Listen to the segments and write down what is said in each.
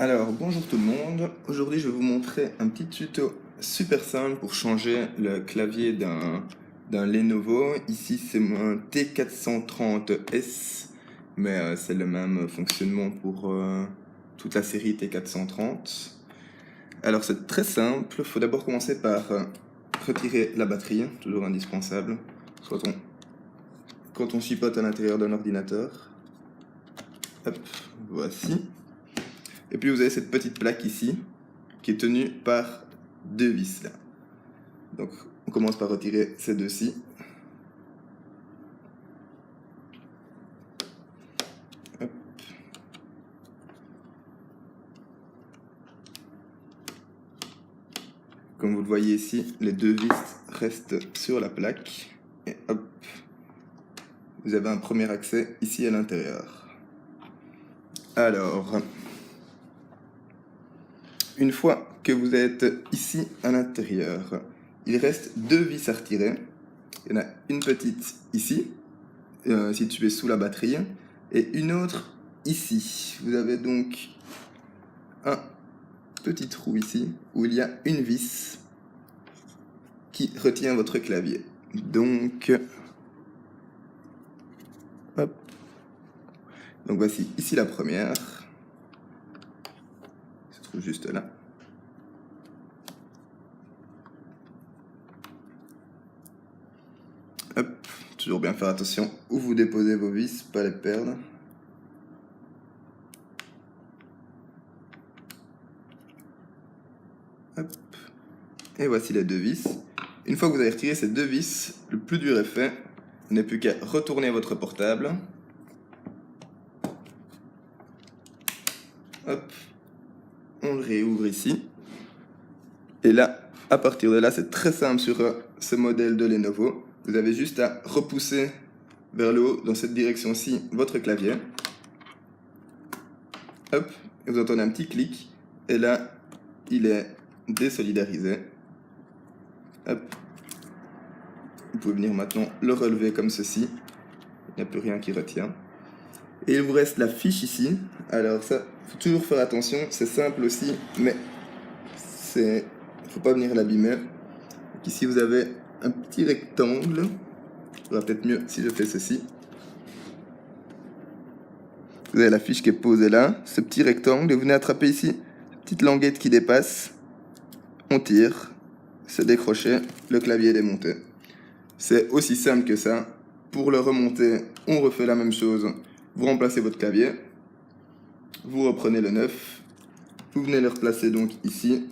Alors, bonjour tout le monde. Aujourd'hui, je vais vous montrer un petit tuto super simple pour changer le clavier d'un Lenovo. Ici, c'est mon T430S, mais c'est le même fonctionnement pour toute la série T430. Alors, c'est très simple. Il faut d'abord commencer par retirer la batterie, toujours indispensable, quand on chipote à l'intérieur d'un ordinateur. Hop, voici. Et puis vous avez cette petite plaque ici, qui est tenue par deux vis là. Donc on commence par retirer ces deux-ci. Hop. Comme vous le voyez ici, les deux vis restent sur la plaque. Et hop, vous avez un premier accès ici à l'intérieur. Alors, une fois que vous êtes ici à l'intérieur, il reste deux vis à retirer. Il y en a une petite ici, située sous la batterie, et une autre ici. Vous avez donc un petit trou ici, où il y a une vis qui retient votre clavier. Donc, hop. Donc voici ici la première. Elle se trouve juste là. Hop, toujours bien faire attention où vous déposez vos vis, pas les perdre. Hop. Et voici les deux vis. Une fois que vous avez retiré ces deux vis, le plus dur est fait. Vous n'avez plus qu'à retourner votre portable. Hop. On le réouvre ici. Et là, à partir de là, c'est très simple sur ce modèle de Lenovo. Vous avez juste à repousser vers le haut, dans cette direction-ci, votre clavier. Hop, et vous entendez un petit clic. Et là, il est désolidarisé. Hop. Vous pouvez venir maintenant le relever comme ceci. Il n'y a plus rien qui retient. Et il vous reste la fiche ici. Alors ça, il faut toujours faire attention. C'est simple aussi, mais il ne faut pas venir l'abîmer. Ici, vous avez un petit rectangle. Ça va peut-être mieux si je fais ceci. Vous avez la fiche qui est posée là, ce petit rectangle, et vous venez attraper ici, cette petite languette qui dépasse. On tire, c'est décroché, le clavier est démonté. C'est aussi simple que ça. Pour le remonter, on refait la même chose. Vous remplacez votre clavier, vous reprenez le neuf, vous venez le replacer donc ici.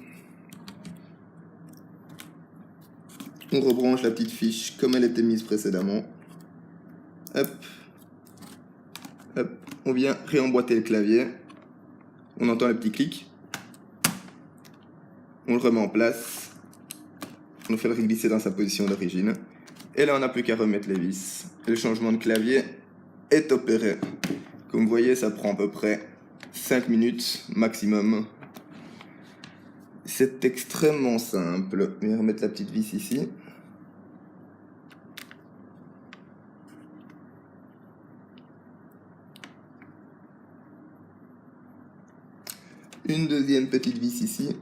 On rebranche la petite fiche comme elle était mise précédemment. Hop. Hop. On vient réemboîter le clavier. On entend le petit clic. On le remet en place. On le fait le reglisser dans sa position d'origine. Et là, on n'a plus qu'à remettre les vis. Et le changement de clavier est opéré. Comme vous voyez, ça prend à peu près 5 minutes maximum. C'est extrêmement simple. Je vais remettre la petite vis ici. Une deuxième petite vis ici.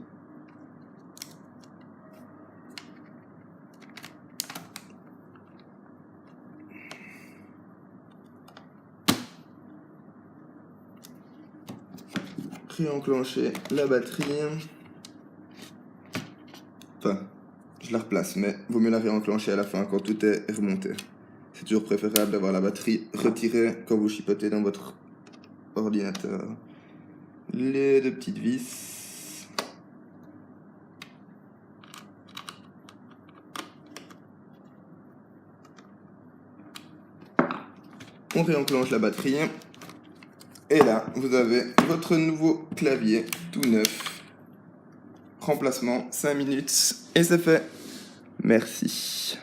Réenclencher la batterie. Enfin, je la replace, mais vaut mieux la réenclencher à la fin quand tout est remonté. C'est toujours préférable d'avoir la batterie retirée quand vous chipotez dans votre ordinateur. Les deux petites vis. On réenclenche la batterie. Et là, vous avez votre nouveau clavier tout neuf. Remplacement 5 minutes et c'est fait. Merci.